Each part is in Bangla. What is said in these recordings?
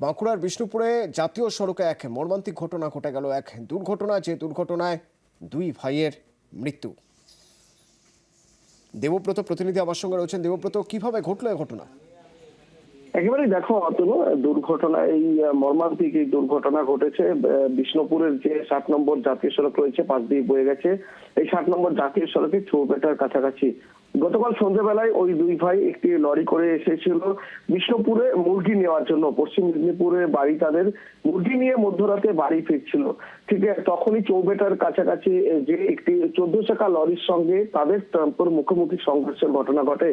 বাঁকুড়ার বিষ্ণুপুরে জাতীয় সড়কে এক মর্মান্তিক ঘটনা ঘটে গেল। এক দুর্ঘটনা, যে দুর্ঘটনায় দুই ভাইয়ের মৃত্যু। দেবব্রত প্রতিনিধি আমার সঙ্গে রয়েছেন। দেবব্রত, কিভাবে ঘটলো এই ঘটনা? একেবারেই দেখো অতনু, দুর্ঘটনা এই মর্মান্তিক এই দুর্ঘটনা ঘটেছে বিষ্ণুপুরের যে 60 নম্বর জাতীয় সড়ক রয়েছে, পাশ দিয়ে বয়ে গেছে এই 60 নম্বর জাতীয় সড়কে চৌপেটার কাছাকাছি। গতকাল সন্ধ্যাবেলায় ওই দুই ভাই একটি লরি করে এসেছিল বিষ্ণুপুরে মুরগি নেওয়ার জন্য। পশ্চিম মেদিনীপুরে বাড়ি তাদের, মুরগি নিয়ে মধ্যরাতে বাড়ি ফিরছিল। ঠিক তখনই চৌবেটার কাছাকাছি যে একটি 14 চাকা লরির সঙ্গে তাদের টেম্পোর মুখোমুখি সংঘর্ষের ঘটনা ঘটে।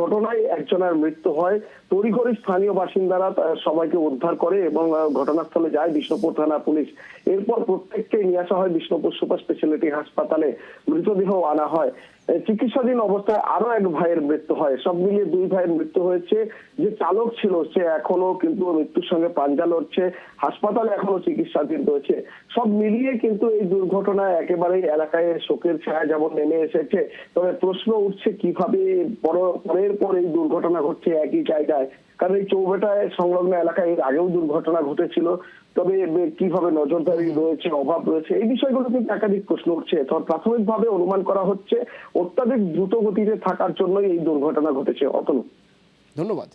ঘটনায় একজনের মৃত্যু হয়। তড়িঘড়ি স্থানীয় বাসিন্দারা সবাইকে উদ্ধার করে এবং ঘটনাস্থলে যায় বিষ্ণুপুর থানা পুলিশ। এরপর প্রত্যেককে নিয়ে আসা হয় বিষ্ণুপুর সুপার স্পেশালিটি হাসপাতালে, মৃতদেহ আনা হয়। চিকিৎসাধীন অবস্থায় আরো এক ভাইয়ের মৃত্যু হয়। সব মিলিয়ে দুই ভাইয়ের মৃত্যু হয়েছে। যে চালক ছিল সে এখনো কিন্তু মৃত্যুর সঙ্গে পাঞ্জা লড়ছে, হাসপাতালে এখনো চিকিৎসাধীন রয়েছে। সব মিলিয়ে কিন্তু এই দুর্ঘটনায় একেবারেই এলাকায় শোকের ছায়া যেমন নেমে এসেছে, তবে প্রশ্ন উঠছে কিভাবে পরের পর এই দুর্ঘটনা ঘটছে একই জায়গায়। কারণ এই চৌবেটায় সংলগ্ন এলাকায় এর আগেও দুর্ঘটনা ঘটেছিল, তবে কিভাবে নজরদারি রয়েছে, অভাব রয়েছে, এই বিষয়গুলো কিন্তু একাধিক প্রশ্ন উঠছে। তবে প্রাথমিকভাবে অনুমান করা হচ্ছে অত্যাধিক দ্রুত গতিতে থাকার জন্যই এই দুর্ঘটনা ঘটেছে। অতনু, ধন্যবাদ।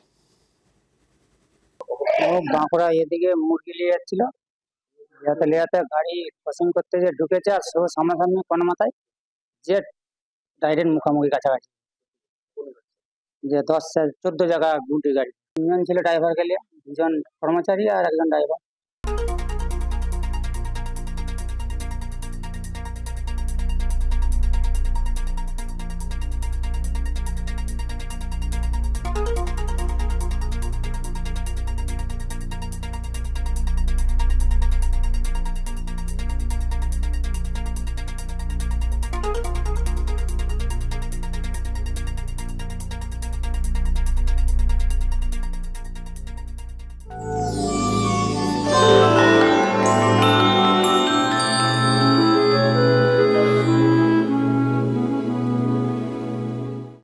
ও বাঁকুড়া এদিকে মুরগি নিয়ে যাচ্ছিল, লিয়াতে গাড়ি ক্রসিং করতে যে ঢুকেছে, আর সেও সামনাসামনি কোনো মাথায় যে ডাইরেক্ট মুখামুখি কাছাকাছি, যে 14 জায়গা গুটি গাড়ি। তিনজন ছিল ড্রাইভারকে নিয়ে, দুজন কর্মচারী আর একজন ড্রাইভার।